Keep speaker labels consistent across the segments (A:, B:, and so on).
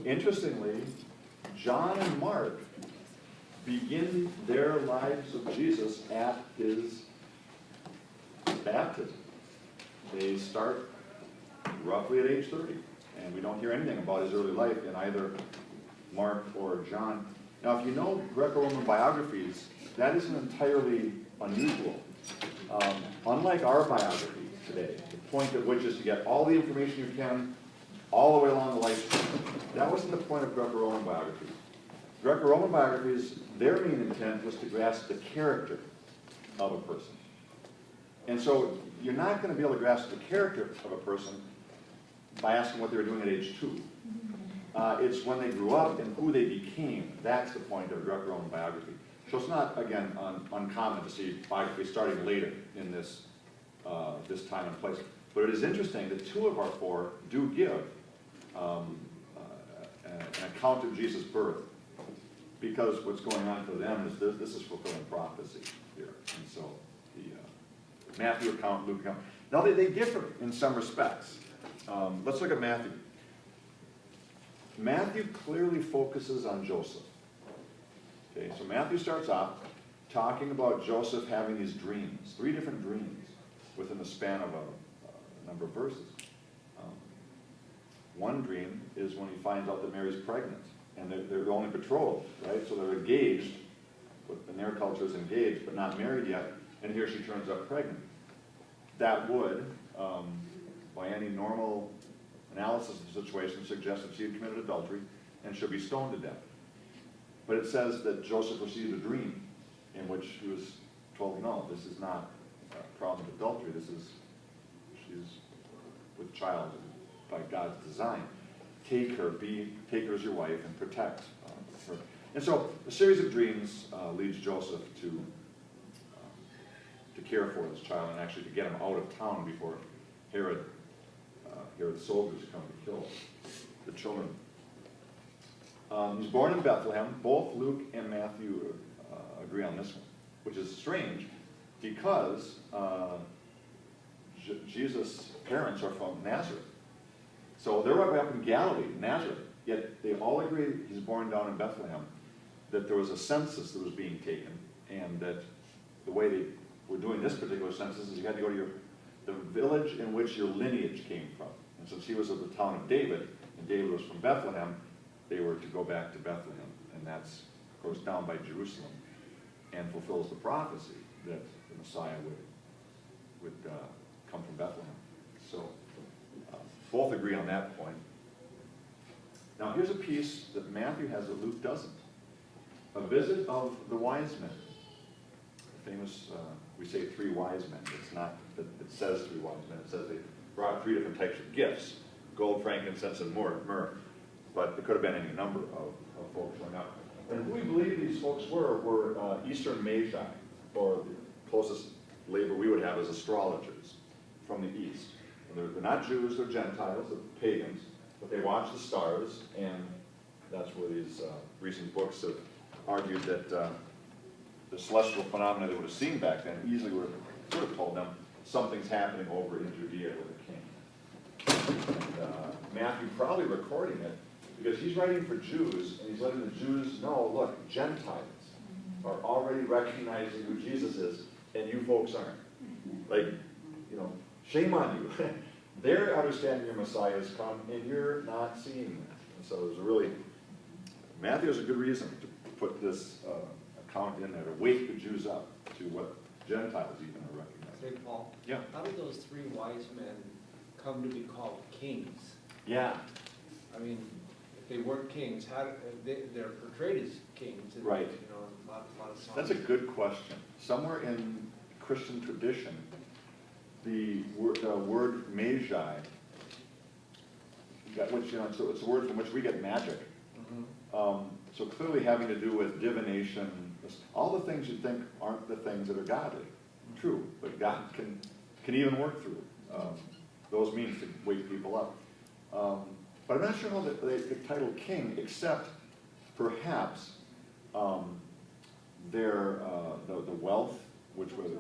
A: Interestingly, John and Mark begin their lives of Jesus at his baptism. They start roughly at age 30, and we don't hear anything about his early life in either Mark or John. Now, if you know Greco-Roman biographies, that isn't entirely unusual. Unlike our biographies today, the point at which is to get all the information you can all the way along the lifespan. That wasn't the point of Greco-Roman biographies. Greco-Roman biographies, their main intent was to grasp the character of a person. And so you're not going to be able to grasp the character of a person by asking what they were doing at age 2. It's when they grew up and who they became. That's the point of a Greco-Roman biography. So it's not, again, uncommon to see biographies starting later in this, this time and place. But it is interesting that 2 of our 4 do give an account of Jesus' birth, because what's going on for them is this is fulfilling prophecy here. And so the Matthew account, Luke account. Now they differ in some respects. Let's look at Matthew. Matthew clearly focuses on Joseph. Okay, so Matthew starts off talking about Joseph having these dreams, 3 different dreams within the span of a number of verses. One dream is when he finds out that Mary's pregnant, and they're only betrothed, right? So they're engaged, but in their culture is engaged, but not married yet, and here she turns up pregnant. That would, by any normal analysis of the situation, suggest that she had committed adultery and should be stoned to death. But it says that Joseph received a dream in which he was told, no, this is not a problem of adultery, she's with child by God's design. Take her as your wife and protect her. And so a series of dreams leads Joseph to care for this child and actually to get him out of town before Herod's soldiers come to kill the children. He's born in Bethlehem. Both Luke and Matthew agree on this one, which is strange because Jesus' parents are from Nazareth. So they're right up in Galilee, Nazareth, yet they all agree he's born down in Bethlehem, that there was a census that was being taken, and that the way they were doing this particular census is you had to go to the village in which your lineage came from. And since he was of the town of David, and David was from Bethlehem, they were to go back to Bethlehem. And that's, of course, down by Jerusalem, and fulfills the prophecy that the Messiah would come from Bethlehem. So both agree on that point. Now here's a piece that Matthew has that Luke doesn't. A visit of the wise men. The famous, we say 3 wise men. It's not that it says 3 wise men. It says they brought 3 different types of gifts: gold, frankincense, and myrrh. But it could have been any number of folks showing up. And who we believe these folks were Eastern Magi, or the closest label we would have as astrologers from the East. And they're not Jews, they're Gentiles, they're pagans, but they watch the stars, and that's where these recent books have argued that the celestial phenomena they would have seen back then easily would have sort of told them something's happening over in Judea with the king. And Matthew probably recording it because he's writing for Jews, and he's letting the Jews know, look, Gentiles are already recognizing who Jesus is, and you folks aren't. Like, you know, shame on you. They're understanding your Messiah has come, and you're not seeing that. And so there's a really, Matthew has a good reason to put this account in there, to wake the Jews up to what Gentiles even are recognizing.
B: Say, Paul,
A: yeah.
B: How did those 3 wise men come to be called kings?
A: Yeah.
B: I mean, if they weren't kings, they're portrayed as kings. And,
A: right.
B: You know, a lot of songs.
A: That's a good question. Somewhere in Christian tradition, the word magi, which, you know, so it's a word from which we get magic. Mm-hmm. So clearly having to do with divination, all the things you think aren't the things that are godly. True, but God can even work through those means to wake people up. But I'm not sure how they title king, except perhaps their the wealth, which was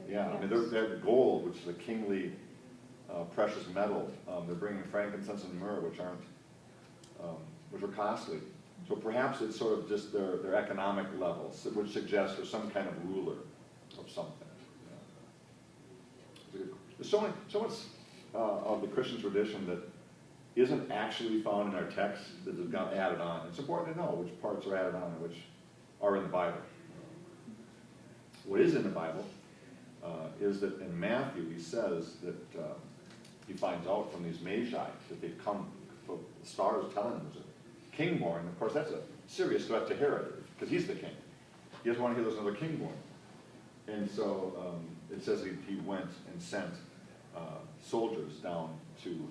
A: yeah, I mean their gold, which is a kingly precious metal. They're bringing frankincense and myrrh, which aren't which were costly. So perhaps it's sort of just their economic levels, which suggests there's some kind of ruler of something. There's so much of the Christian tradition that isn't actually found in our text that has got added on. It's important to know which parts are added on and which are in the Bible. What is in the Bible is that in Matthew he says that he finds out from these Magi that they've come, the stars telling him there's a king born. Of course, that's a serious threat to Herod because he's the king. He doesn't want to hear there's another king born. And so it says he went and sent soldiers down to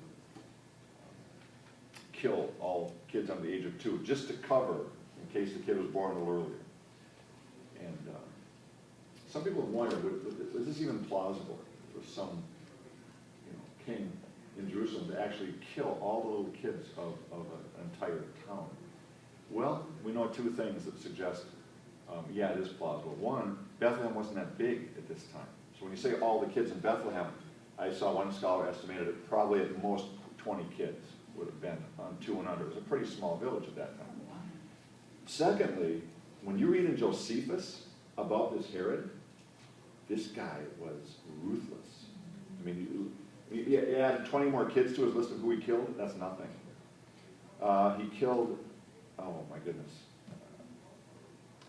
A: kill all kids under the age of 2, just to cover in case the kid was born a little earlier. And some people have wondered, is this even plausible for some king in Jerusalem to actually kill all the little kids of an entire town? Well, we know 2 things that suggest, yeah, it is plausible. One, Bethlehem wasn't that big at this time. So when you say all the kids in Bethlehem, I saw one scholar estimated it probably at most 20 kids would have been on 2 and under. It was a pretty small village at that time. Secondly, when you read in Josephus about this Herod, this guy was ruthless. I mean, he added 20 more kids to his list of who he killed. That's nothing. He killed, oh my goodness. I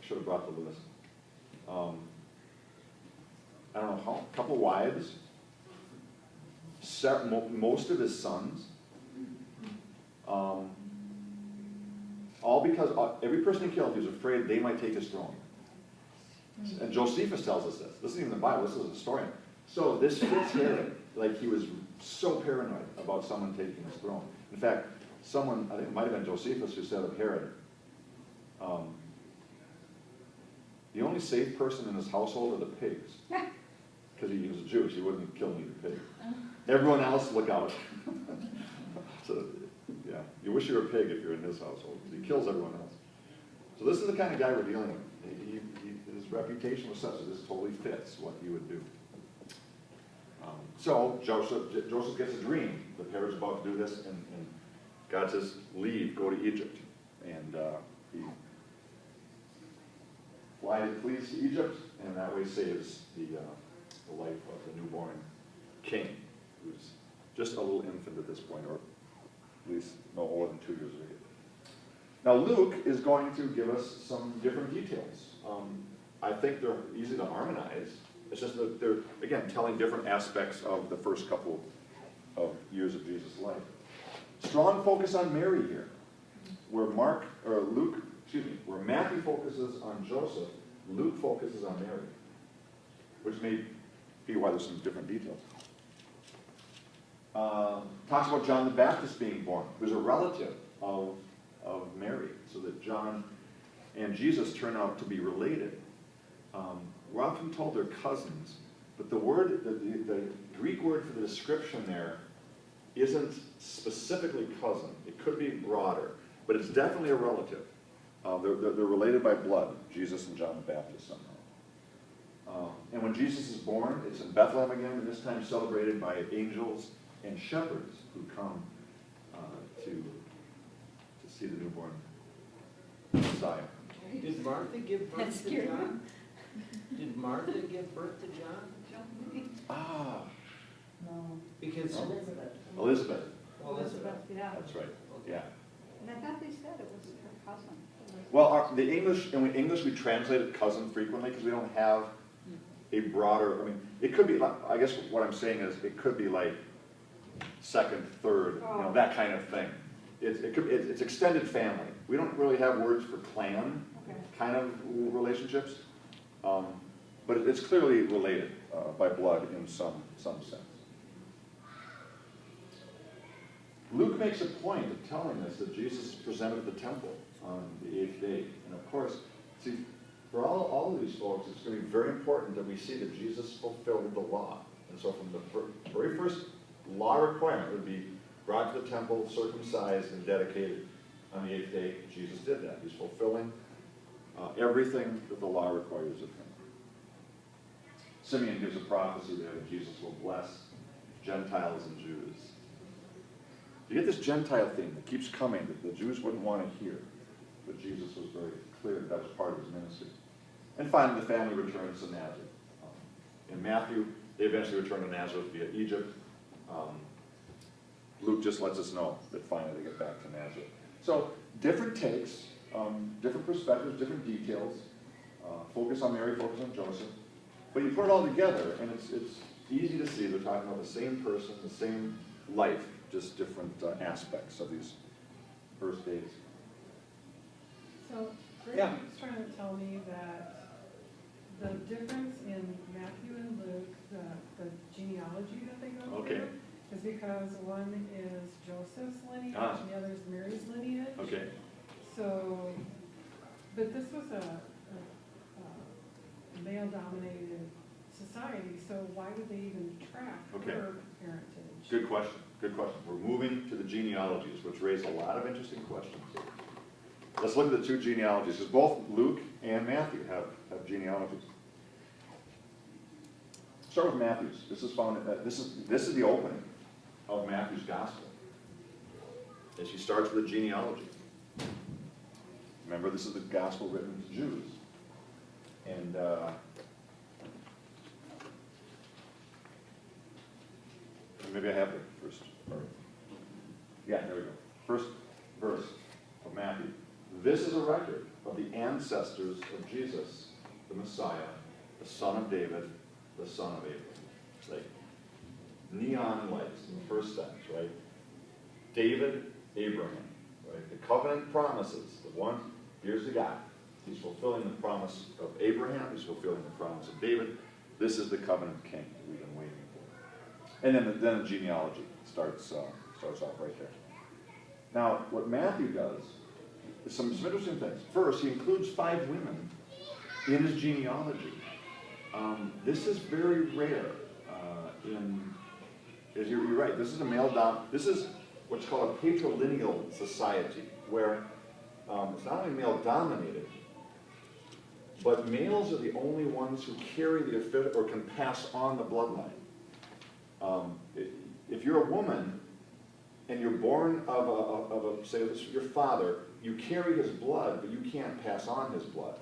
A: should have brought the list. I don't know, a couple wives, most of his sons, all because every person he killed, he was afraid they might take his throne. And Josephus tells us this. This isn't even the Bible, this is a historian. So this fits Herod, like he was so paranoid about someone taking his throne. In fact, someone, I think it might have been Josephus, who said of Herod, the only safe person in his household are the pigs. Because he was Jewish, he wouldn't kill me the pig. Everyone else, look out. So, yeah, you wish you were a pig if you're in his household, because he kills everyone else. So this is the kind of guy we're dealing with. His reputation was such that this totally fits what he would do. So Joseph gets a dream that Herod's about to do this, and God says, leave, go to Egypt. And he flees to Egypt, and that way saves the life of the newborn king, who's just a little infant at this point, or at least no older than 2 years of age. Now Luke is going to give us some different details. I think they're easy to harmonize. It's just that they're, again, telling different aspects of the first couple of years of Jesus' life. Strong focus on Mary here, where where Matthew focuses on Joseph, Luke focuses on Mary, which may be why there's some different details. Talks about John the Baptist being born, who's a relative of Mary, so that John and Jesus turn out to be related. We're often told they're cousins, but the Greek word for the description there isn't specifically cousin. It could be broader, but it's definitely a relative. They're related by blood, Jesus and John the Baptist somehow. And when Jesus is born, it's in Bethlehem again, and this time celebrated by angels and shepherds who come to see the newborn Messiah.
B: Did Martha give birth to John? Did Martha give birth to John?
A: Ah.
C: No.
B: Because
A: Elizabeth.
C: Elizabeth, yeah.
A: That's right. Yeah.
C: And I thought they said it was her cousin.
A: Well, in English we translate it cousin frequently because we don't have a broader, I mean, it could be, I guess what I'm saying is it could be like second, third, that kind of thing. It's extended family. We don't really have words for clan kind of relationships, but it's clearly related by blood in some sense. Luke makes a point of telling us that Jesus presented at the temple on the 8th day. And of course, see, for all of these folks, it's going to be very important that we see that Jesus fulfilled the law. And so from the very first law requirement would be brought to the temple, circumcised, and dedicated on the 8th day. Jesus did that. He's fulfilling everything that the law requires of him. Simeon gives a prophecy there that Jesus will bless Gentiles and Jews. You get this Gentile theme that keeps coming that the Jews wouldn't want to hear, but Jesus was very clear that was part of his ministry. And finally, the family returns to Nazareth. In Matthew, they eventually return to Nazareth via Egypt. Luke just lets us know that finally they get back to Nazareth. So different takes, different perspectives, different details. Focus on Mary, focus on Joseph. But you put it all together, and it's easy to see they're talking about the same person, the same life, just different aspects of these first days.
C: So,
B: Yeah.
C: Grace's trying to tell me that the difference in Matthew and Luke, the genealogy that they go
A: Okay.
C: through, is because one is Joseph's lineage
A: Ah.
C: and the other is Mary's lineage.
A: Okay.
C: So, but this was a male-dominated society, so why would they even track
A: Okay.
C: her parentage?
A: Good question. Good question. We're moving to the genealogies, which raise a lot of interesting questions. Let's look at the two genealogies, because both Luke and Matthew have genealogies. Start with Matthew's. This is found. This is the opening of Matthew's gospel. As he starts with a genealogy. Remember, this is the gospel written to Jews, and maybe I have the first part. Yeah, there we go. First verse of Matthew. This is a record of the ancestors of Jesus, the Messiah, the son of David, the son of Abraham. It's like neon lights in the first sentence, right? David, Abraham, right? The covenant promises, the one, here's the guy. He's fulfilling the promise of Abraham. He's fulfilling the promise of David. This is the covenant king that we've been waiting for. And then the genealogy starts off right there. Now, what Matthew does is some interesting things. First, he includes 5 women in his genealogy. This is very rare. You're right. This is a this is what's called a patrilineal society, where it's not only male-dominated, but males are the only ones who carry the official or can pass on the bloodline. If you're a woman and you're born of a say this is your father, you carry his blood, but you can't pass on his blood.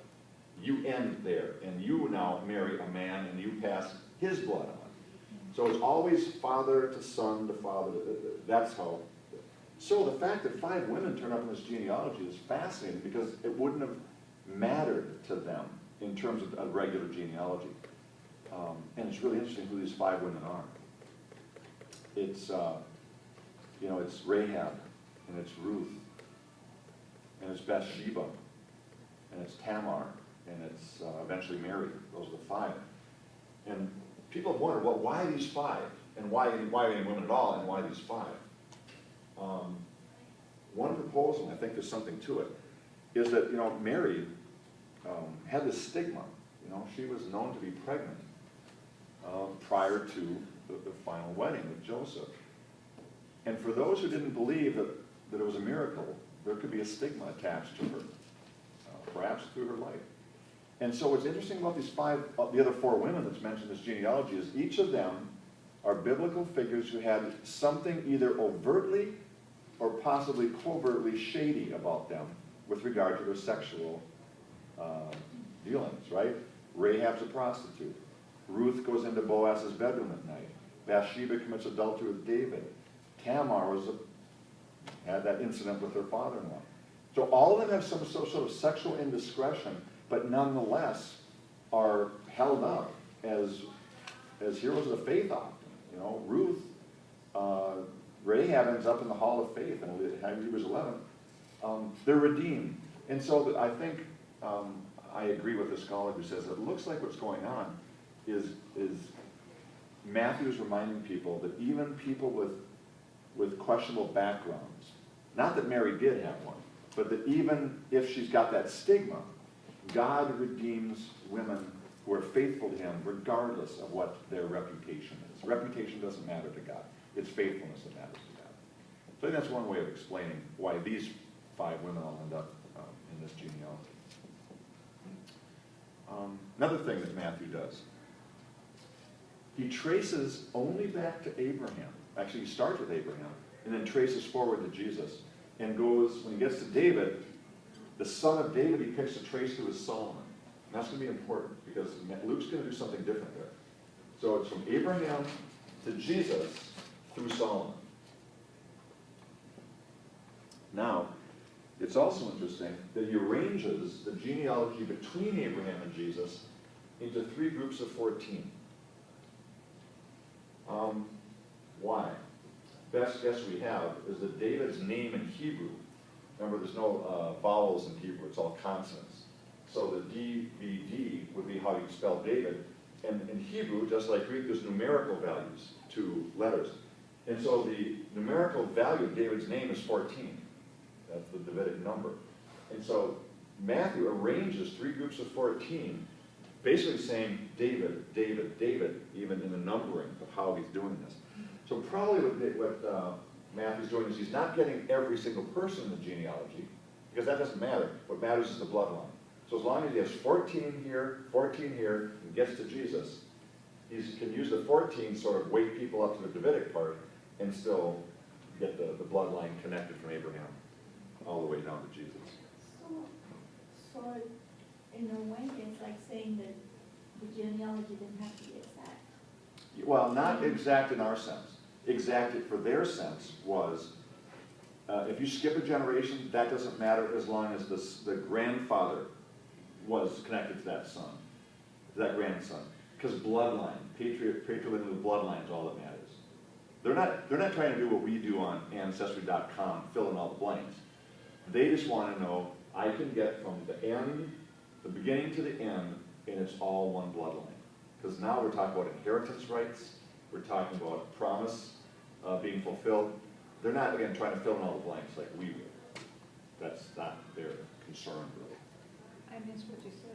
A: You end there, and you now marry a man, and you pass his blood on. So it's always father to son to father. That's how. So the fact that 5 women turn up in this genealogy is fascinating because it wouldn't have mattered to them in terms of a regular genealogy. And it's really interesting who these 5 women are. It's it's Rahab, and it's Ruth, and it's Bathsheba, and it's Tamar, and it's eventually Mary. Those are the 5. And people have wondered, well, why these 5? And why any women at all, and why these 5? One proposal, and I think there's something to it, is that, Mary had this stigma. She was known to be pregnant prior to the final wedding with Joseph. And for those who didn't believe that it was a miracle, there could be a stigma attached to her, perhaps through her life. And so what's interesting about these 5, the other 4 women that's mentioned in this genealogy is each of them are biblical figures who had something either overtly or possibly covertly shady about them with regard to their sexual dealings, right? Rahab's a prostitute. Ruth goes into Boaz's bedroom at night. Bathsheba commits adultery with David. Tamar had that incident with her father-in-law. So all of them have some sort of sexual indiscretion, but nonetheless are held up as heroes of the faith often. Ruth, Rahab ends up in the Hall of Faith in Hebrews 11. They're redeemed. And so I think I agree with the scholar who says it looks like what's going on is Matthew's reminding people that even people with questionable backgrounds, not that Mary did have one, but that even if she's got that stigma, God redeems women who are faithful to him regardless of what their reputation is. Reputation doesn't matter to God. It's faithfulness that matters to God. So I think that's one way of explaining why these 5 women all end up in this genealogy. Another thing that Matthew does, he traces only back to Abraham. Actually, he starts with Abraham, and then traces forward to Jesus, and goes, when he gets to David, the son of David, he picks to trace through his Solomon. And that's going to be important, because Luke's going to do something different there. So it's from Abraham to Jesus through Solomon. Now, it's also interesting that he arranges the genealogy between Abraham and Jesus into 3 groups of 14. Why? Best guess we have is that David's name in Hebrew, remember there's no vowels in Hebrew, it's all consonants. So the DVD would be how you spell David. And in Hebrew, just like Greek, there's numerical values to letters. And so the numerical value of David's name is 14. That's the Davidic number. And so Matthew arranges 3 groups of 14, basically saying David, David, David, even in the numbering of how he's doing this. So probably what Matthew's doing is he's not getting every single person in the genealogy, because that doesn't matter. What matters is the bloodline. So as long as he has 14 here, and gets to Jesus, he can use the 14 sort of wake people up to the Davidic part and still get the bloodline connected from Abraham all the way down to Jesus.
D: So in a way, it's like saying that the genealogy didn't have to be exact.
A: Well, not exact in our sense. Exact for their sense was, if you skip a generation, that doesn't matter as long as the grandfather was connected to that son, to that grandson. Because bloodline, patrilineal bloodline is all that matters. They're not trying to do what we do on Ancestry.com, fill in all the blanks. They just want to know, I can get from the end, the beginning to the end, and it's all one bloodline. Because now we're talking about inheritance rights, we're talking about promise being fulfilled. They're not, again, trying to fill in all the blanks like we would. That's not their concern, really.
E: I missed what you said.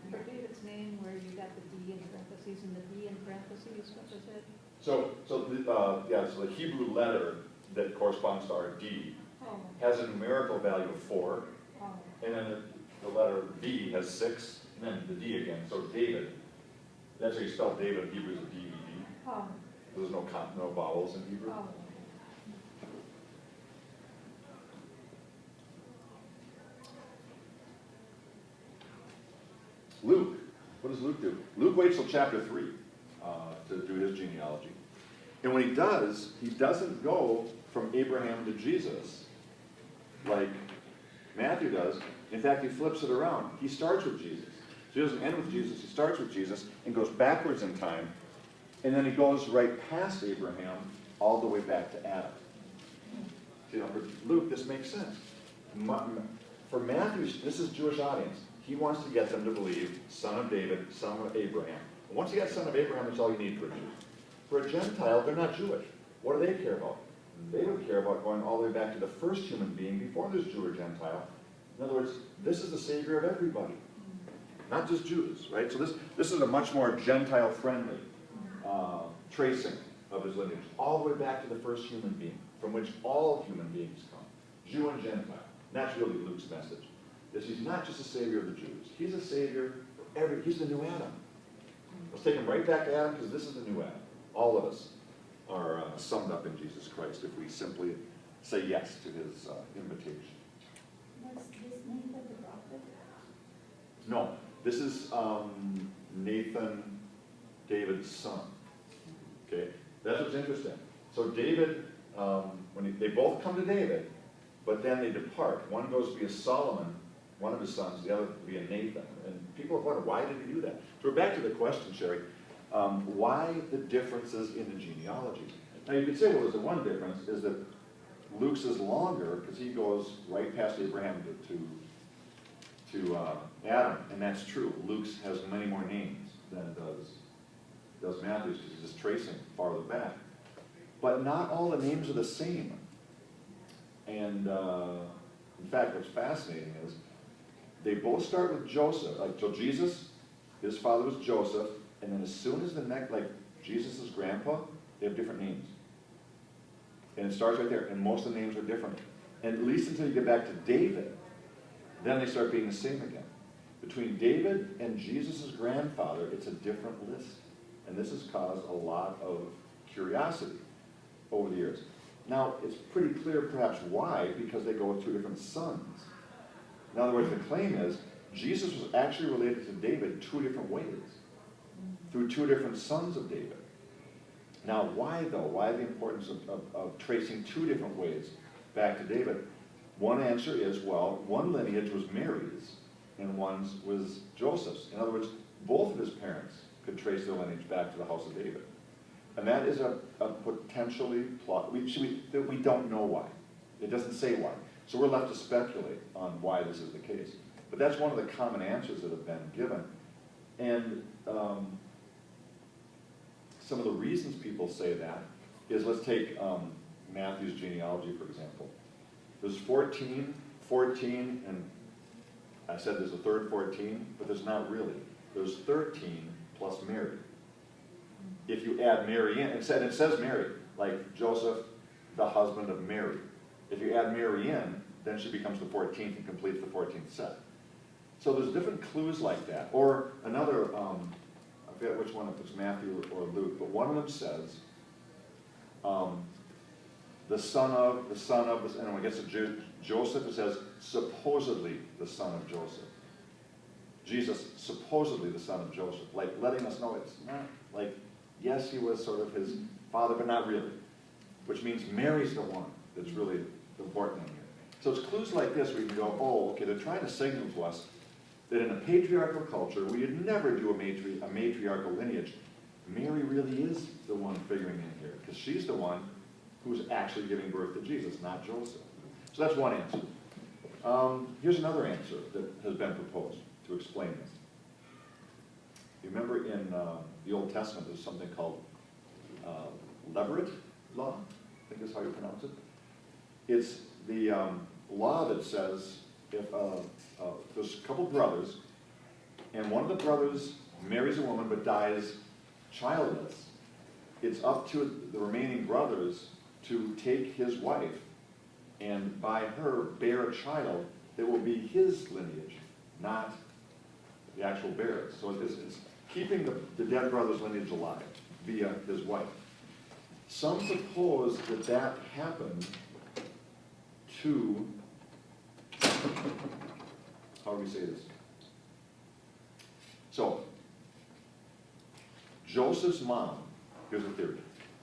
E: For David's name, where you got the D in parentheses and the D in parentheses, what was it?
A: So the Hebrew letter that corresponds to our D
E: Oh,
A: has a numerical value of 4,
E: oh,
A: and then the letter B has 6, and then the D again. So David, that's how you spell David in Hebrew is a D-E-D.
E: oh,
A: There's no vowels in Hebrew.
E: oh.
A: Luke, what does Luke do? Luke waits till chapter 3 to do his genealogy. And when he does, he doesn't go from Abraham to Jesus like Matthew does. In fact, he flips it around. He starts with Jesus. So he doesn't end with Jesus, he starts with Jesus and goes backwards in time. And then he goes right past Abraham all the way back to Adam. You know, for Luke, this makes sense. For Matthew, this is Jewish audience. He wants to get them to believe son of David, son of Abraham. And once you get son of Abraham, that's all you need for a Jew. For a Gentile, they're not Jewish. What do they care about? They would care about going all the way back to the first human being before there's Jew or Gentile. In other words, this is the Savior of everybody, not just Jews, right? So this is a much more Gentile-friendly tracing of his lineage, all the way back to the first human being, from which all human beings come, Jew and Gentile. That's really Luke's message. He's not just a Savior of the Jews. He's a Savior for he's the new Adam. Let's take him right back to Adam, because this is the new Adam. All of us are summed up in Jesus Christ if we simply say yes to his invitation.
D: Was this Nathan the prophet?
A: No, this is Nathan, David's son. Okay, that's what's interesting. So David, they both come to David, but then they depart. One goes to be a Solomon, one of his sons, the other to be a Nathan. And people have wondered, why did he do that? So we're back to the question, Sherry. Why the differences in the genealogy? Now you could say, well, there's the one difference, is that Luke's is longer, because he goes right past Abraham to Adam, and that's true. Luke's has many more names than does Matthew's, because he's just tracing farther back. But not all the names are the same. And in fact, what's fascinating is they both start with Joseph. So Jesus, his father was Joseph, and then as soon as Jesus' grandpa, they have different names. And it starts right there, and most of the names are different. And at least until you get back to David, then they start being the same again. Between David and Jesus' grandfather, it's a different list. And this has caused a lot of curiosity over the years. Now, it's pretty clear perhaps why, because they go with two different sons. In other words, the claim is Jesus was actually related to David two different ways, through two different sons of David. Now, why though? Why the importance of tracing two different ways back to David? One answer is, well, one lineage was Mary's and one was Joseph's. In other words, both of his parents could trace their lineage back to the house of David. And that is a potentially plot. We don't know why. It doesn't say why. So we're left to speculate on why this is the case. But that's one of the common answers that have been given. And some of the reasons people say that is, let's take Matthew's genealogy, for example. There's 14, and I said there's a third 14, but there's not really. There's 13 plus Mary. If you add Mary in, it says Mary, like Joseph, the husband of Mary. If you add Mary in, then she becomes the 14th and completes the 14th set. So there's different clues like that. Or another, I forget which one, if it's Matthew or Luke, but one of them says, the son of, and when it gets to Joseph, it says, supposedly the son of Joseph. Jesus, supposedly the son of Joseph, like letting us know it's not, like, yes, he was sort of his father, but not really. Which means Mary's the one that's really the important one here. So it's clues like this where you can go, oh, okay, they're trying to signal to us that in a patriarchal culture, we would never do a matriarchal lineage. Mary really is the one figuring in here, because she's the one who's actually giving birth to Jesus, not Joseph. So that's one answer. Here's another answer that has been proposed to explain this. You remember in the Old Testament, there's something called Levirate law, I think is how you pronounce it. It's the law that says if there's a couple brothers, and one of the brothers marries a woman but dies childless, it's up to the remaining brothers to take his wife and by her bear a child that will be his lineage, not the actual bearers. So it's keeping the dead brother's lineage alive via his wife. Some suppose that happened to, how do we say this? So, Joseph's mom, here's the theory.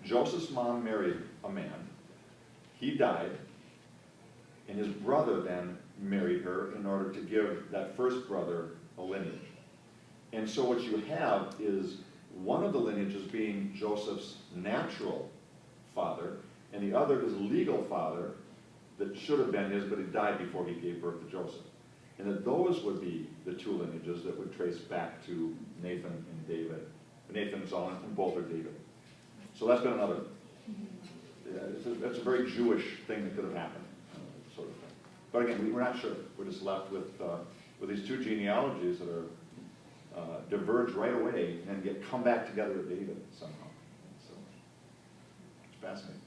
A: Joseph's mom married a man, he died, and his brother then married her in order to give that first brother a lineage. And so what you have is one of the lineages being Joseph's natural father, and the other is legal father that should have been his, but he died before he gave birth to Joseph. And that those would be the two lineages that would trace back to Nathan and David. Nathan and Solomon, and both are David. So that's been another, that's a very Jewish thing that could have happened, sort of thing. But again, we're not sure. We're just left with these two genealogies that are diverge right away and then come back together with David somehow. So it's fascinating.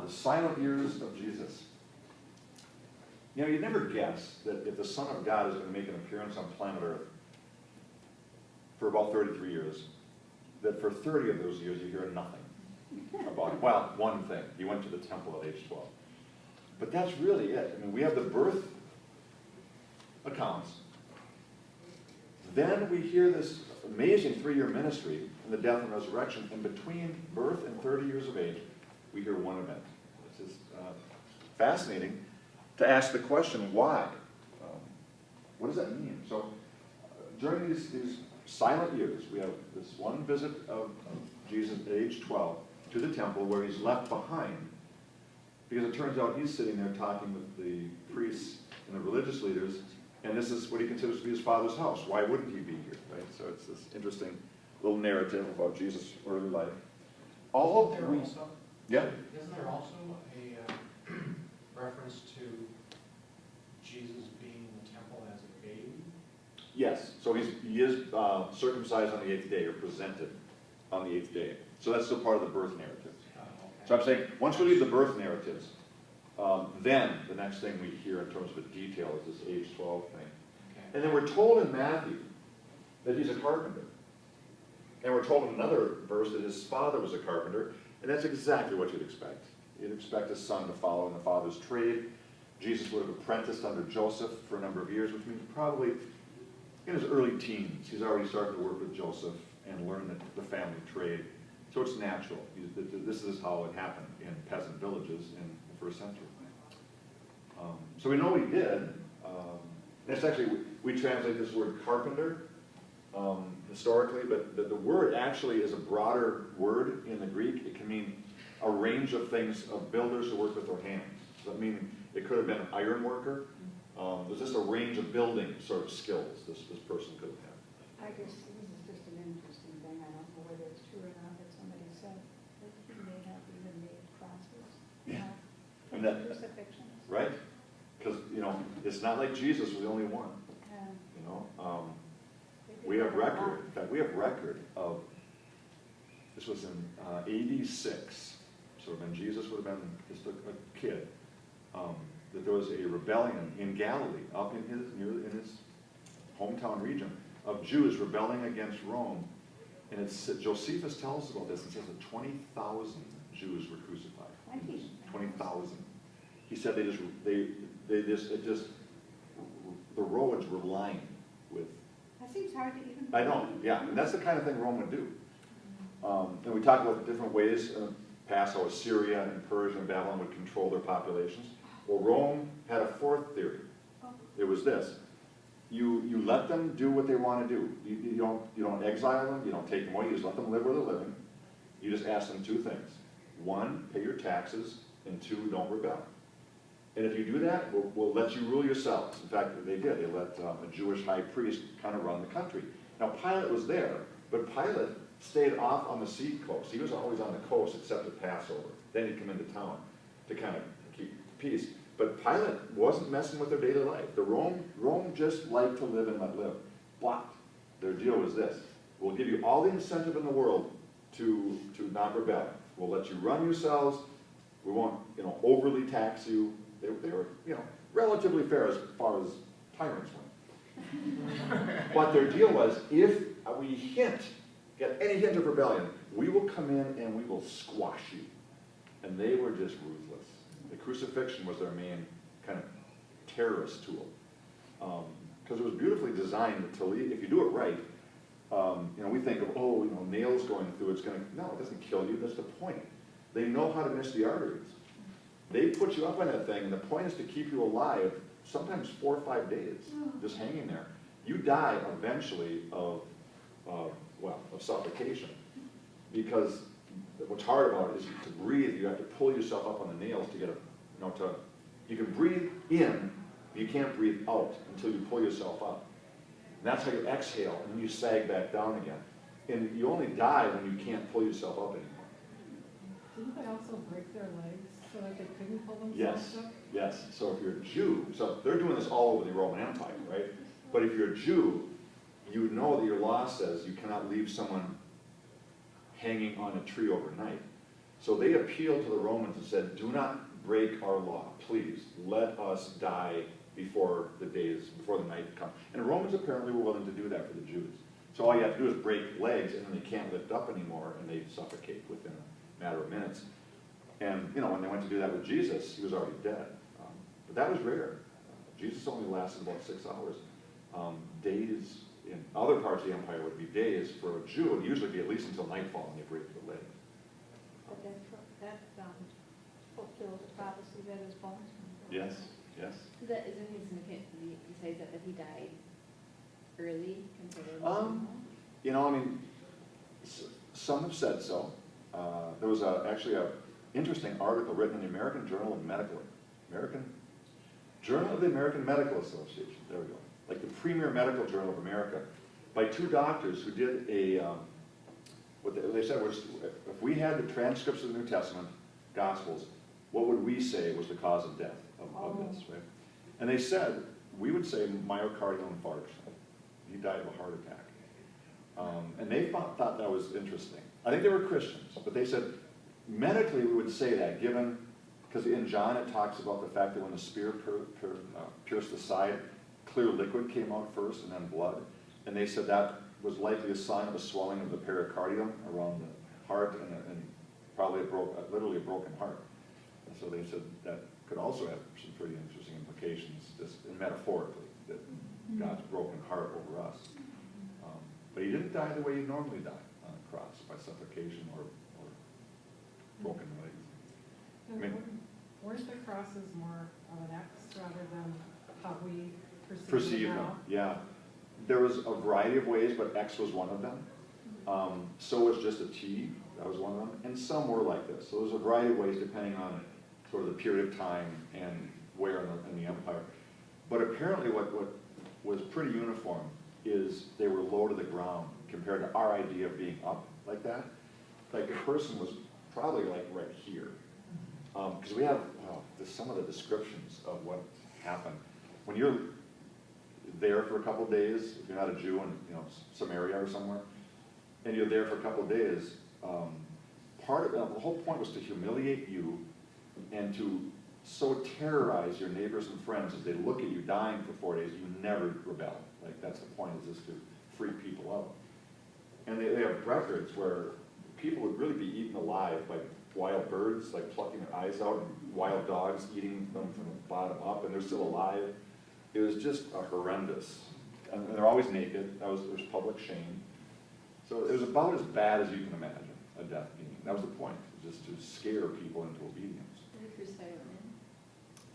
A: The silent years of Jesus. You know, you'd never guess that if the Son of God is going to make an appearance on planet Earth for about 33 years, that for 30 of those years you hear nothing about him. Well, one thing, he went to the temple at age 12. But that's really it. I mean, we have the birth accounts. Then we hear this amazing 3-year ministry and the death and resurrection, and between birth and 30 years of age, we hear one event. It's just fascinating to ask the question, why? What does that mean? So during these silent years, we have this one visit of Jesus at age 12 to the temple where he's left behind, because it turns out he's sitting there talking with the priests and the religious leaders, and this is what he considers to be his father's house. Why wouldn't he be here, right? So it's this interesting little narrative about Jesus' early life. All of
F: There also,
A: yeah.
F: isn't there also a reference to Jesus being in the temple as a baby?
A: Yes, so he is circumcised on the 8th day, or presented on the 8th day. So that's still part of the birth narrative.
F: Okay.
A: So I'm saying, once we leave the birth narratives, then the next thing we hear in terms of a detail is this age 12 thing.
F: Okay.
A: And then we're told in Matthew that he's a carpenter. And we're told in another verse that his father was a carpenter, and that's exactly what you'd expect. You'd expect his son to follow in the father's trade. Jesus would have apprenticed under Joseph for a number of years, which means probably in his early teens, he's already started to work with Joseph and learn the family trade. So it's natural. This is how it happened in peasant villages in the first century. So we know he did. It's actually, we translate this word carpenter historically, but the word actually is a broader word in the Greek. It can mean a range of things, of builders who work with their hands. So that means it could have been an iron worker. There's just a range of building sort of skills this person could have had.
E: I guess this is just an interesting thing, I don't know whether it's true or not, that somebody said that he may have even made crosses.
A: Yeah.
E: From
A: And that-
E: crucifixions.
A: Right? Because, it's not like Jesus was the only one.
E: And they did
A: We have
E: that a lot.
A: record, in fact, we have record of, this was in AD 6, so when Jesus would have been just a kid, that there was a rebellion in Galilee, up in his hometown region, of Jews rebelling against Rome. And Josephus tells us about this, and says that 20,000 Jews were crucified. 20,000. He said the roads were lined with.
E: That seems hard to even.
A: I know, yeah, and that's the kind of thing Rome would do. And we talk about the different ways in the past how Assyria and Persia and Babylon would control their populations. Well, Rome had a fourth theory. It was this: you let them do what they want to do. You don't exile them. You don't take them away. You just let them live where they're living. You just ask them two things: one, pay your taxes, and two, don't rebel. And if you do that, we'll let you rule yourselves. In fact, they did. They let a Jewish high priest kind of run the country. Now, Pilate was there, but Pilate stayed off on the sea coast. He was always on the coast except at Passover. Then he'd come into town to kind of keep peace. But Pilate wasn't messing with their daily life. Rome just liked to live and let live. But their deal was this: we'll give you all the incentive in the world to not rebel. We'll let you run yourselves. We won't, overly tax you. They were, relatively fair as far as tyrants went. But their deal was, if we get any hint of rebellion, we will come in and we will squash you. And they were just ruthless. The crucifixion was their main kind of terrorist tool. Because it was beautifully designed to lead, if you do it right, we think of, nails going through, no, it doesn't kill you, that's the point. They know how to miss the arteries. They put you up on that thing, and the point is to keep you alive, sometimes 4 or 5 days, just hanging there. You die eventually of suffocation. Because what's hard about it is to breathe, you have to pull yourself up on the nails to get you can breathe in, but you can't breathe out until you pull yourself up. And that's how you exhale, and then you sag back down again. And you only die when you can't pull yourself up anymore.
C: Didn't they also break their legs so that they couldn't pull themselves up?
A: Yes. So if you're a Jew, so they're doing this all over the Roman Empire, right? But if you're a Jew, you know that your law says you cannot leave someone hanging on a tree overnight. So they appealed to the Romans and said, do not break our law, please. Let us die before the night comes. And the Romans apparently were willing to do that for the Jews. So all you have to do is break legs, and then they can't lift up anymore, and they suffocate within a matter of minutes. And, when they went to do that with Jesus, he was already dead. But that was rare. Jesus only lasted about 6 hours. Days in other parts of the empire would be days. For a Jew, it would usually be at least until nightfall when they break the leg.
E: But that fulfills the prophecy that his bones.
A: Yes, yes.
G: Isn't it significant besides that he died early compared to
A: Some have said so. There was actually an interesting article written in the American Journal of the American Medical Association. There we go. Like the premier medical journal of America, by 2 doctors who did what they said was, if we had the transcripts of the New Testament, Gospels, what would we say was the cause of death of this, right? And they said, we would say myocardial infarction. He died of a heart attack. And they thought that was interesting. I think they were Christians, but they said, medically we would say that, because in John it talks about the fact that when the spear pierced the side, clear liquid came out first and then blood. And they said that was likely a sign of a swelling of the pericardium around the heart and probably literally a broken heart. And so they said that could also have some pretty interesting implications, just metaphorically, that God's broken heart over us. But he didn't die the way he normally died on a cross, by suffocation or broken legs.
C: And
A: I mean-
C: weren't the crosses more of an X rather than how we perceive
A: Perceive
C: them
A: them,
C: now?
A: yeah. There was a variety of ways, but X was one of them. So was just a T, that was one of them, and some were like this. So there's a variety of ways depending on sort of the period of time and where in the empire. But apparently what was pretty uniform is they were low to the ground compared to our idea of being up like that. Like a person was probably like right here. Because we have some of the descriptions of what happened. When you're there for a couple of days, if you're not a Jew in Samaria or somewhere, and you're there for a couple of days, part of the whole point was to humiliate you and to so terrorize your neighbors and friends as they look at you dying for 4 days, you never rebel. Like that's the point, is just to free people out. And they have records where people would really be eaten alive by wild birds, like plucking their eyes out, and wild dogs eating them from the bottom up, and they're still alive. It was just a horrendous, and they're always naked. There was public shame. So it was about as bad as you can imagine a death being. That was the point, just to scare people into obedience.
G: Did they crucify women?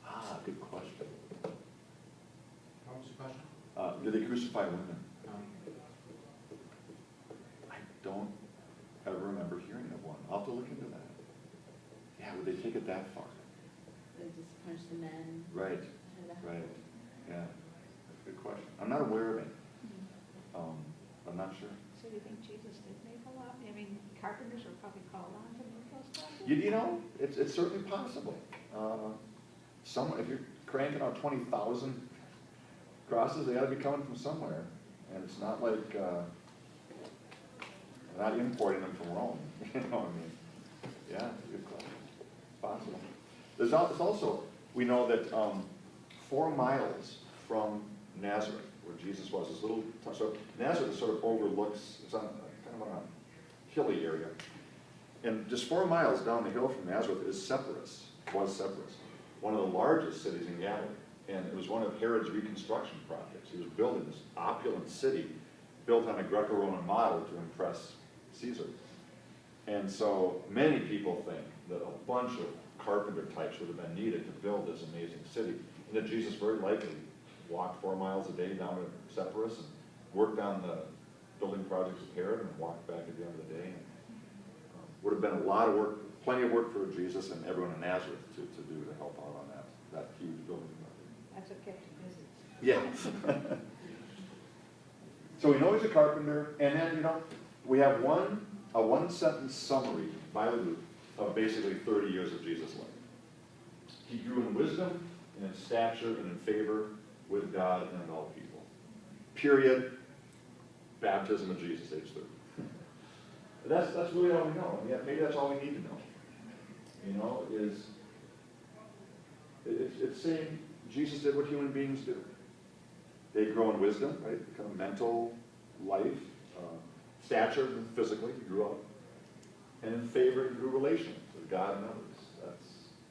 A: Ah, good question.
F: What was the question?
A: Did they crucify women?
F: Um,
A: I don't ever remember hearing of one. I'll have to look into that. Yeah, would they take it that far?
G: They just punch the men?
A: Right,
G: ahead of the
A: right. Yeah, that's a good question. I'm not aware of it.
G: Mhm.
A: I'm not sure.
E: So you think Jesus did make a lot? I mean, carpenters were probably called on to make those crosses?
A: You know, it's certainly possible. If you're cranking out 20,000 crosses, they gotta be coming from somewhere. And it's not like, not importing them from Rome, you know what I mean? Yeah, good question. Possible. It's also, we know that 4 miles from Nazareth, where Jesus was, this little, so Nazareth sort of overlooks, it's on kind of on a hilly area. And just 4 miles down the hill from Nazareth is Sepphoris, one of the largest cities in Galilee. And it was one of Herod's reconstruction projects. He was building this opulent city built on a Greco-Roman model to impress Caesar. And so many people think that a bunch of carpenter types would have been needed to build this amazing city. And that Jesus very likely walked 4 miles a day down to Sepphoris and worked on the building projects of Herod and walked back at the end of the day. And, would have been a lot of work, plenty of work for Jesus and everyone in Nazareth to do to help out on that huge building project.
E: That's what kept you busy.
A: Yeah. So we know he's a carpenter, and then, we have a one-sentence summary by Luke of basically 30 years of Jesus' life. He grew in wisdom, and in stature, and in favor with God and all people. Period. Baptism of Jesus, age 30. That's really all we know. And yet maybe that's all we need to know. It's saying Jesus did what human beings do. They grow in wisdom, right? Kind of mental life, stature physically, he grew up. And in favor, he grew relationally with God and others.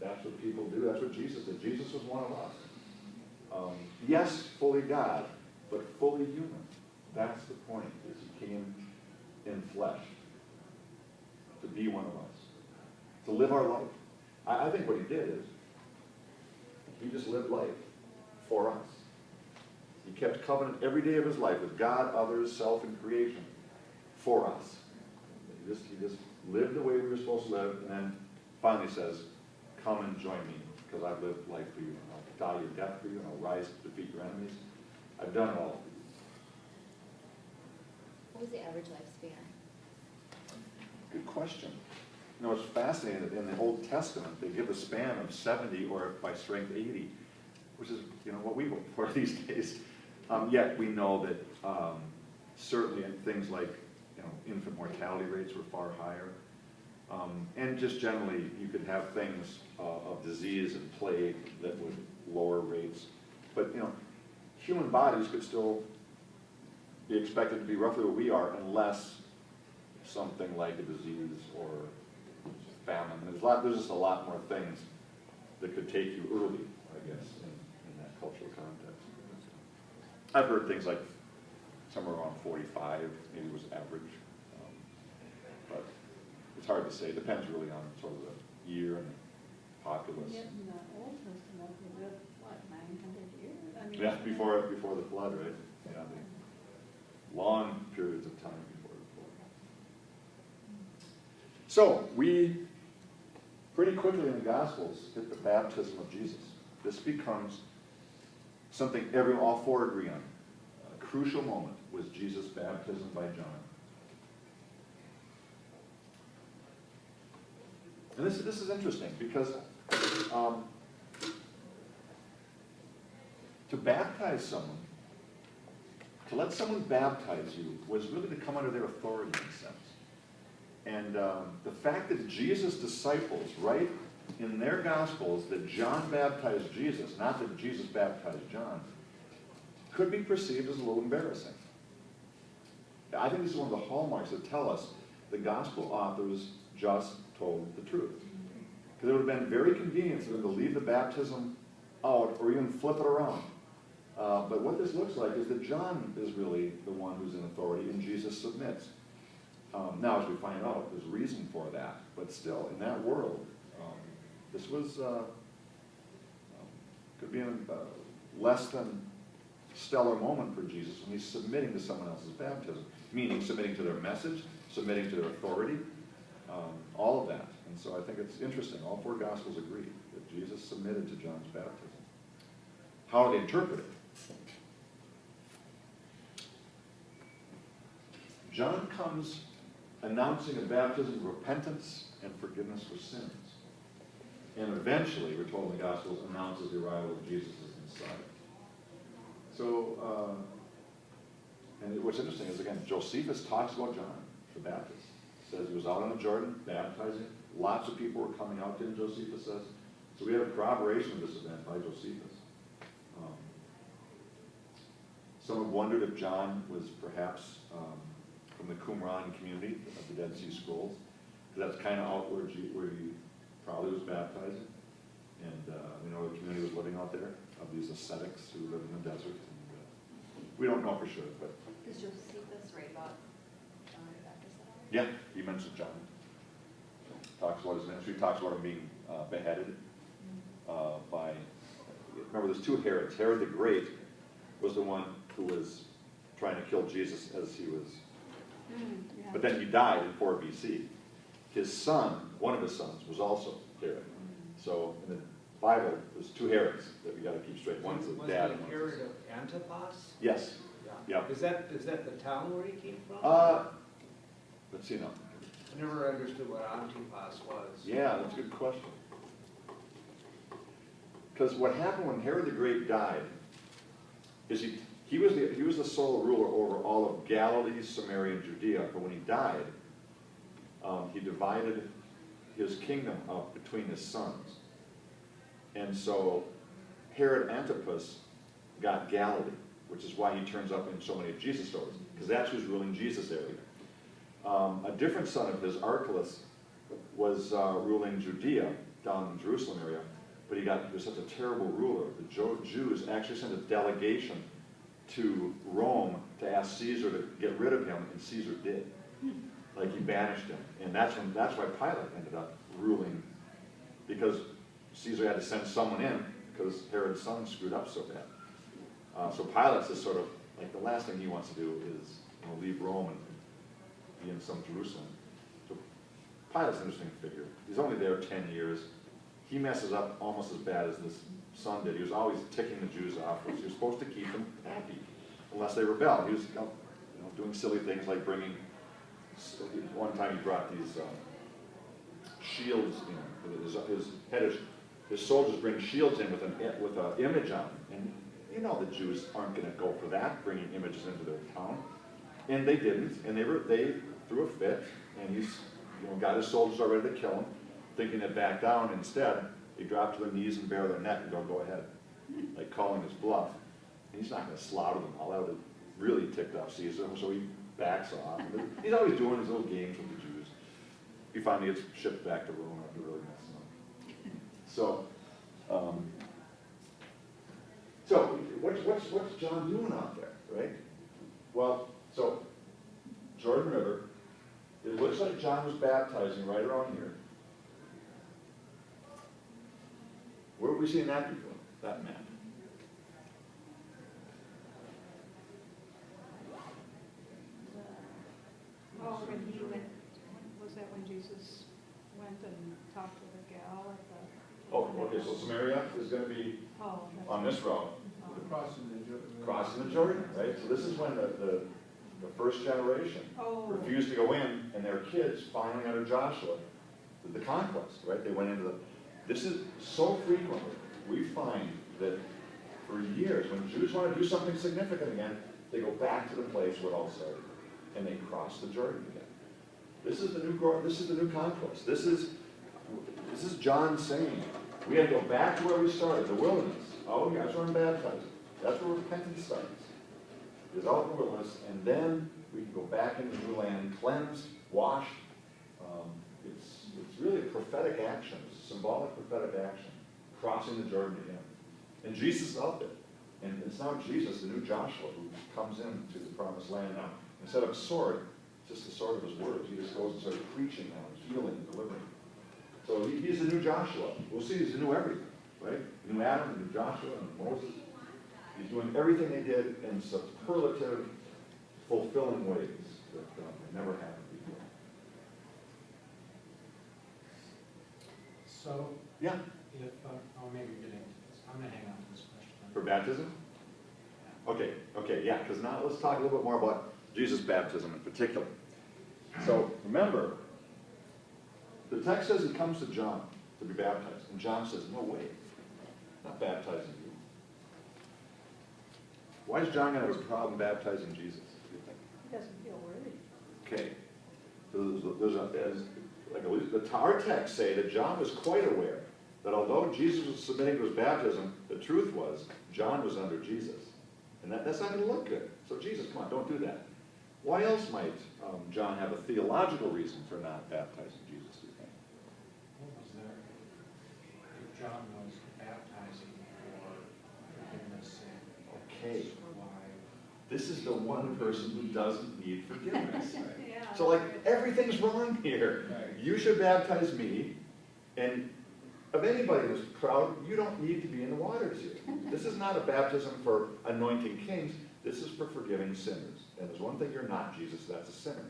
A: That's what people do. That's what Jesus did. Jesus was one of us. Yes, fully God, but fully human. That's the point, is he came in flesh to be one of us, to live our life. I think what he did is he just lived life for us. He kept covenant every day of his life with God, others, self, and creation for us. He just lived the way we were supposed to live, and then finally says, come and join me, because I've lived life for you, and I'll die your death for you, and I'll rise to defeat your enemies. I've done it all for you.
G: What was the average lifespan?
A: Good question. It's fascinating that in the Old Testament, they give a span of 70 or by strength 80, which is, what we look for these days. Yet we know that certainly things like, infant mortality rates were far higher. And just generally, you could have things of disease and plague that would lower rates. But, human bodies could still be expected to be roughly what we are unless something like a disease or famine. There's just a lot more things that could take you early, I guess, in that cultural context. I've heard things like somewhere around 45, maybe was average. But it's hard to say. It depends really on sort of the year and populace.
E: Yet in the Old Testament, we live, what, 900 years? I mean,
A: Yeah, before the flood, right? Yeah, the long periods of time before the flood. So we pretty quickly in the Gospels hit the baptism of Jesus. This becomes something all four agree on. A crucial moment was Jesus' baptism by John. And this is interesting because to baptize someone, to let someone baptize you, was really to come under their authority in a sense. And the fact that Jesus' disciples write in their Gospels that John baptized Jesus, not that Jesus baptized John, could be perceived as a little embarrassing. I think this is one of the hallmarks that tell us the Gospel authors just told the truth. Because it would have been very convenient for them to leave the baptism out or even flip it around. But what this looks like is that John is really the one who's in authority and Jesus submits. Now, as we find out, there's reason for that. But still, in that world, this was could be a less than stellar moment for Jesus when he's submitting to someone else's baptism, meaning submitting to their message, submitting to their authority, all of that. And so I think it's interesting. All four Gospels agree that Jesus submitted to John's baptism. How do they interpret it? John comes announcing a baptism of repentance and forgiveness for sins. And eventually, we're told in the Gospels, announces the arrival of Jesus as Messiah. So, and what's interesting is, again, Josephus talks about John the Baptist. Says he was out on the Jordan baptizing. Lots of people were coming out to him, Josephus says. So we have a corroboration of this event by Josephus. Some have wondered if John was perhaps from the Qumran community of the Dead Sea Scrolls, because that's kind of out where he probably was baptizing. And we know the community was living out there, of these ascetics who lived in the desert. And, we don't know for sure, but...
G: Does Josephus write about John the Baptist at all?
A: Yeah, he mentions John. Talks about his ministry, talks about him being beheaded by... Remember, there's two Herods. Herod the Great was the one who was trying to kill Jesus as he was...
E: yeah.
A: But then he died in 4 BC. His son, one of his sons, was also Herod. So in the Bible, there's two Herods that we got to keep straight. One's the dad and
B: Was
A: one's
B: the Herod
A: the son.
B: of Antipas?
A: Yes.
B: Yeah.
A: Yeah.
B: Is that the town where he came from?
A: Let's see now.
B: I never understood what Antipas was.
A: Yeah, that's a good question. Because what happened when Herod the Great died is he was the sole ruler over all of Galilee, Samaria, and Judea. But when he died, he divided his kingdom up between his sons. And so Herod Antipas got Galilee, which is why he turns up in so many of Jesus' stories, because that's who's ruling Jesus' area. A different son of his, Archelaus, was ruling Judea, down in the Jerusalem area, but he was such a terrible ruler. The Jews actually sent a delegation to Rome to ask Caesar to get rid of him, and Caesar did. Like, he banished him. And that's why Pilate ended up ruling, because Caesar had to send someone in because Herod's son screwed up so bad. So Pilate's is sort of like the last thing he wants to do is leave Rome and be in some Jerusalem. So Pilate's an interesting figure. He's only there 10 years. He messes up almost as bad as this son did. He was always ticking the Jews off. He was supposed to keep them happy unless they rebelled. He was doing silly things like bringing, one time he brought these shields in. His soldiers bring shields in with an image on them. And you know the Jews aren't going to go for that, bringing images into their town. And they didn't. And they threw a fit. And he's got his soldiers all ready to kill him, thinking to back down. Instead, they drop to their knees and bare their neck and go ahead, like calling his bluff. And he's not going to slaughter them all. That would really ticked off Caesar, so he backs off. He's always doing his little games with the Jews. He finally gets shipped back to Rome after really messing up. So what's John doing out there, right? Well, so Jordan River, it looks like John was baptizing right around here. Where are we seeing that before, that map?
E: Oh, when he went, was that when Jesus went and talked to the gal at the?
A: Oh, okay, so Samaria is going to be
E: Oh, that's.
A: on this route,
B: Crossing the Jordan.
A: crossing the Jordan, right? So this is when the first generation
E: Oh.
A: refused to go in, and their kids finally under Joshua, the conquest, right? They went into the, this is so frequently, we find that for years, when Jews want to do something significant again, they go back to the place where it all started, and they cross the Jordan again. This is the new conquest. This is John saying, we had to go back to where we started, the wilderness. Oh, yeah, that's where I'm baptizing. That's where repentance starts. It's out in the wilderness, and then we can go back into the new land, cleansed, washed. It's really a prophetic action, it's a symbolic prophetic action, crossing the Jordan again. And Jesus loved it. And it's now Jesus, the new Joshua, who comes into the promised land now. Instead of a sword, it's just the sword of his words. He just goes and starts preaching now, healing, delivering. So he's the new Joshua. We'll see he's the new everything, right? The new Adam, the new Joshua, and Moses. He's doing everything they did in superlative, fulfilling ways that never happened before.
F: So,
A: Yeah,
F: if, maybe you're getting to this, I'm gonna hang on to this question.
A: for baptism? Okay, yeah, because now let's talk a little bit more about Jesus' baptism in particular. So remember, the text says he comes to John to be baptized, and John says, no way, I'm not baptizing you. Why is John going to have a problem baptizing Jesus, do you think?
E: He doesn't feel worthy.
A: Okay, our texts say that John was quite aware that although Jesus was submitting to his baptism, the truth was John was under Jesus. And that's not going to look good. So Jesus, come on, don't do that. Why else might John have a theological reason for not baptizing Jesus, do you think?
F: What was there, if John was baptizing for forgiveness sin?
A: Okay.
F: Why?
A: This is the one person who doesn't need forgiveness.
E: Yeah.
A: So like, everything's wrong here.
B: Right.
A: You should baptize me, and of anybody in this crowd, you don't need to be in the waters here. This is not a baptism for anointing kings. This is for forgiving sinners. And there's one thing you're not, Jesus, that's a sinner.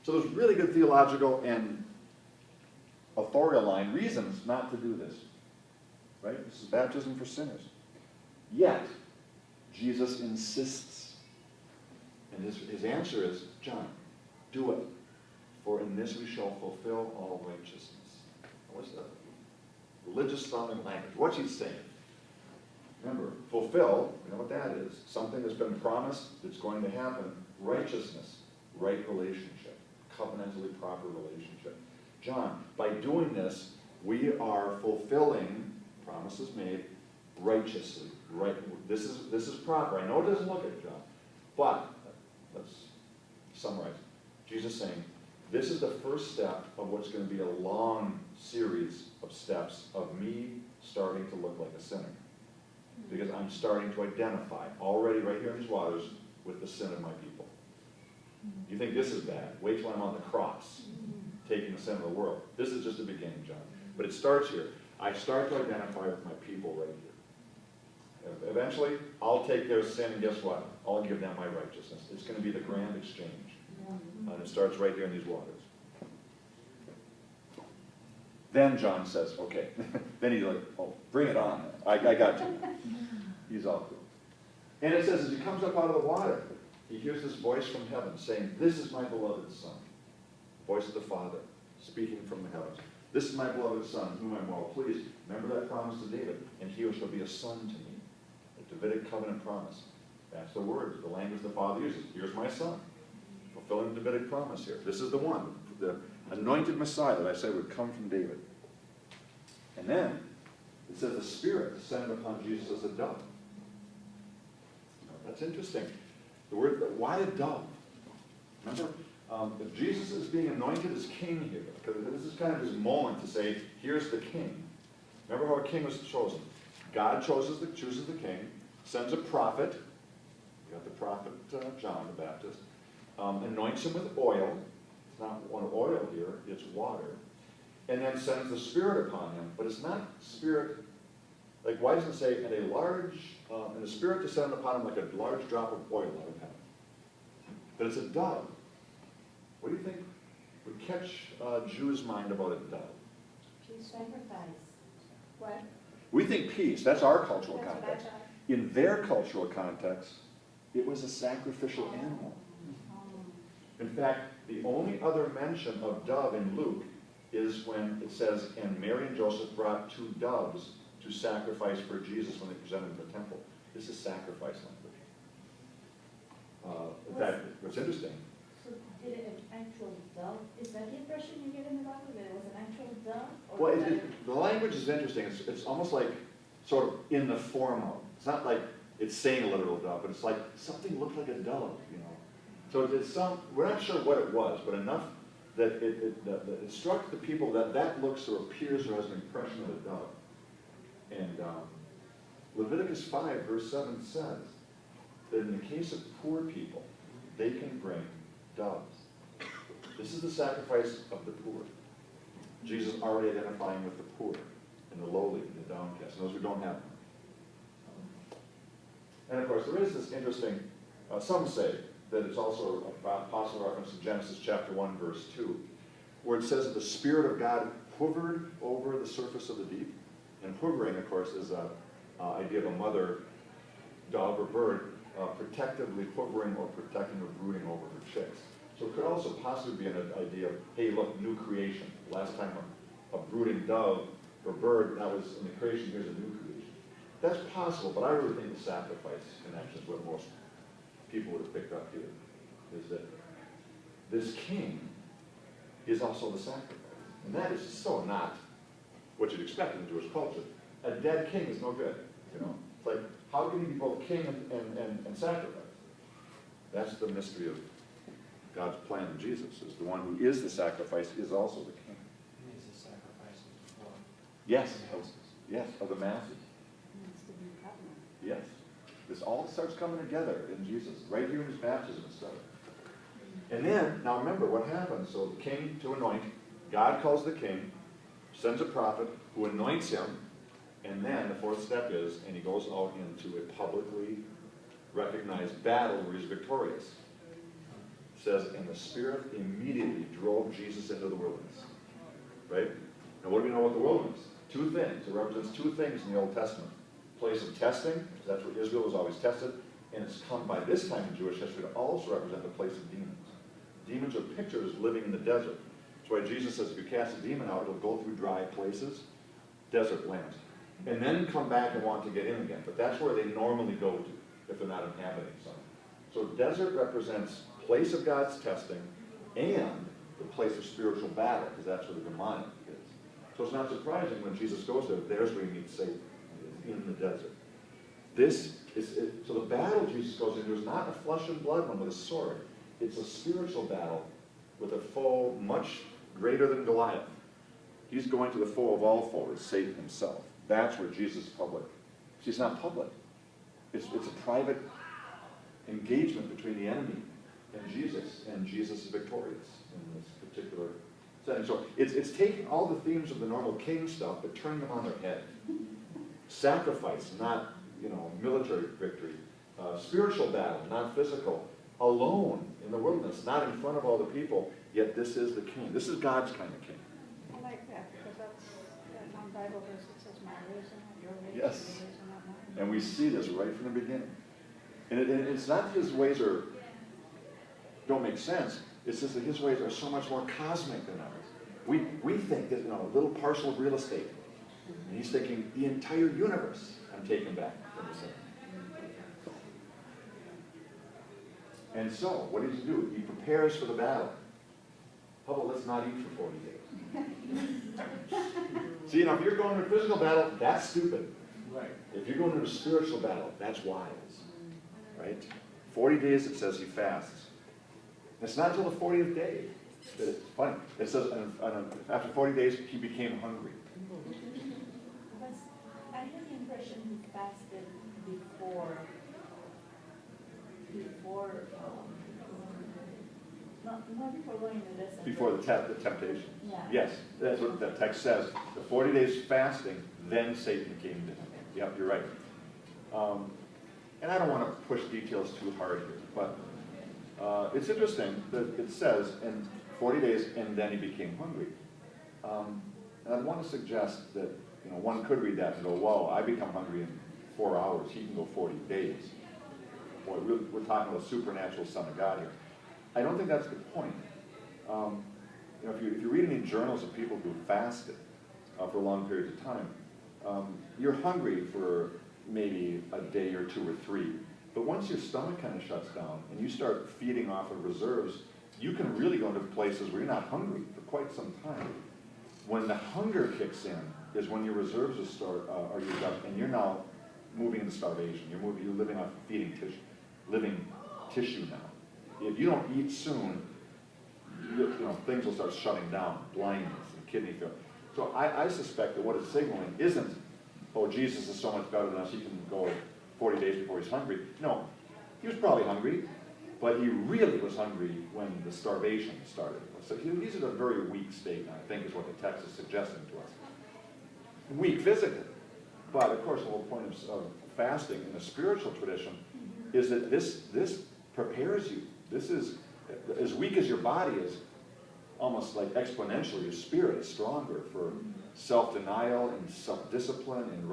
A: So there's really good theological and authorial line reasons not to do this. Right? This is baptism for sinners. Yet, Jesus insists. And his answer is, John, do it. For in this we shall fulfill all righteousness. What's that? Religious sounding language. What's he saying? Remember, fulfill, you know what that is. Something that's been promised that's going to happen. Righteousness, right relationship, covenantally proper relationship. John, by doing this, we are fulfilling promises made righteously. Right. This is proper. I know it doesn't look it, John, but let's summarize. Jesus saying, this is the first step of what's going to be a long series of steps of me starting to look like a sinner. Because I'm starting to identify already right here in these waters with the sin of my people. You think this is bad? Wait till I'm on the cross, taking the sin of the world. This is just the beginning, John. But it starts here. I start to identify with my people right here. Eventually, I'll take their sin, and guess what? I'll give them my righteousness. It's going to be the grand exchange. And it starts right here in these waters. Then John says, okay. Then he's like, oh, bring it on. I got you. He's all cool. And it says, as he comes up out of the water, he hears this voice from heaven saying, this is my beloved Son. Voice of the Father, speaking from the heavens. This is my beloved Son, whom I'm well pleased. Remember that promise to David, and he shall be a son to me. The Davidic covenant promise. That's the words, the language the Father uses. Here's my Son. Fulfilling the Davidic promise here. This is the one, the anointed Messiah that I said would come from David. And then, it says the Spirit descended upon Jesus as a dove. That's interesting. The word, why a dove? Remember, if Jesus is being anointed as king here, because this is kind of his moment to say, here's the king. Remember how a king was chosen. God chooses the king, sends a prophet, you got the prophet John the Baptist, anoints him with oil. It's not one oil here, it's water. And then sends the Spirit upon him, but it's not Spirit, like why doesn't it say, and the Spirit descended upon him like a large drop of oil out of heaven. But it's a dove. What do you think would catch a Jew's mind about a dove?
D: Peace sacrifice. What?
A: We think peace, that's our cultural
E: That's what I
A: context.
E: thought.
A: In their cultural context, it was a sacrificial animal. In fact, the only other mention of dove in Luke is when it says, and Mary and Joseph brought 2 doves to sacrifice for Jesus when they presented him in the temple. This is sacrifice language. In fact, what's interesting,
D: So did an actual dove, is that the impression you get in the Bible, that it was an actual dove? Or
A: well,
D: was
A: the language is interesting. It's almost like sort of in the form of. It's not like it's saying a literal dove, but it's like something looked like a dove, you know. So it's we're not sure what it was, but enough that it struck the people that looks or appears or has an impression of a dove. And Leviticus 5, verse 7 says that in the case of poor people, they can bring doves. This is the sacrifice of the poor. Jesus already identifying with the poor and the lowly and the downcast, and those who don't have them. And of course, there is this interesting, some say that it's also a possible reference to Genesis chapter 1, verse 2, where it says that the Spirit of God hovered over the surface of the deep. And hovering, of course, is an idea of a mother dove or bird protectively hovering or protecting or brooding over her chicks. So it could also possibly be an idea of, hey, look, new creation. Last time a brooding dove or bird, that was in the creation, here's a new creation. That's possible, but I really think the sacrifice connection is what most people would have picked up here, is that this king is also the sacrifice. And that is so not what you'd expect in the Jewish culture. A dead king is no good, you know? It's like, how can he be both king and sacrifice? That's the mystery of God's plan in Jesus, is the one who is the sacrifice is also the king.
F: He needs the sacrifice before.
A: Yes, yes, of the masses.
E: It's the new covenant.
A: Yes. This all starts coming together in Jesus, right here in his baptism and stuff. And then, now remember what happens. So the king to anoint, God calls the king, sends a prophet who anoints him, and then the 4th step is, and he goes out into a publicly recognized battle where he's victorious. It says, and the Spirit immediately drove Jesus into the wilderness. Right? Now what do we know about the wilderness? 2 things. It represents 2 things in the Old Testament. Place of testing, because that's where Israel was always tested, and it's come by this time in Jewish history to also represent the place of demons. Demons are pictures living in the desert. That's why Jesus says if you cast a demon out, it'll go through dry places, desert lands, and then come back and want to get in again. But that's where they normally go to if they're not inhabiting something. So desert represents place of God's testing and the place of spiritual battle, because that's where the demonic is. So it's not surprising when Jesus goes there, there's where he meets Satan, in the desert. So the battle Jesus goes into is not a flesh and blood one with a sword. It's a spiritual battle with a foe much greater than Goliath. He's going to the foe of all foes, Satan himself. That's where Jesus is public. See, it's not public. It's a private engagement between the enemy and Jesus is victorious in this particular setting. So it's taking all the themes of the normal king stuff, but turning them on their head. Sacrifice, not, military victory. Spiritual battle, not physical. Alone in the wilderness, not in front of all the people, yet this is the king. This is God's kind of king.
E: I like that, because that's that one Bible verse that says, my ways are not your ways,
A: Yes.
E: your ways are not mine.
A: And we see this right from the beginning. And it's not that his ways don't make sense. It's just that his ways are so much more cosmic than ours. We think that, a little parcel of real estate. And he's thinking, the entire universe I'm taking back from the sin. And so, what does he do? He prepares for the battle. How about let's not eat for 40 days? See, if you're going to a physical battle, that's stupid.
B: Right.
A: If you're going to a spiritual battle, that's wise. Right? 40 days it says he fasts. It's not until the 40th day that it's funny. It says after 40 days he became hungry.
D: I had the impression he fasted before, not before going to this.
A: Before the temptation.
D: Yeah.
A: Yes, that's what the text says. The 40 days fasting, then Satan came to him. Yep, you're right. And I don't want to push details too hard here, but it's interesting that it says, in 40 days, and then he became hungry. And I want to suggest that one could read that and go, "Whoa, I become hungry in 4 hours. He can go 40 days." Boy, we're talking about a supernatural Son of God here. I don't think that's the point. If you read any journals of people who fasted for long periods of time, you're hungry for maybe a day or 2 or 3. But once your stomach kind of shuts down and you start feeding off of reserves, you can really go into places where you're not hungry for quite some time. When the hunger kicks in is when your reserves are used up and you're now moving into starvation. You're living off living tissue now. If you don't eat soon, things will start shutting down, blindness and kidney failure. So I suspect that what it's signaling isn't, oh, Jesus is so much better than us, he can go 40 days before he's hungry. No, he was probably hungry, but he really was hungry when the starvation started. So he's in a very weak state, I think is what the text is suggesting to us. Weak physically. But of course, the whole point of fasting in the spiritual tradition is that this prepares you. This is, as weak as your body is, almost like exponentially, your spirit is stronger for self-denial and self-discipline and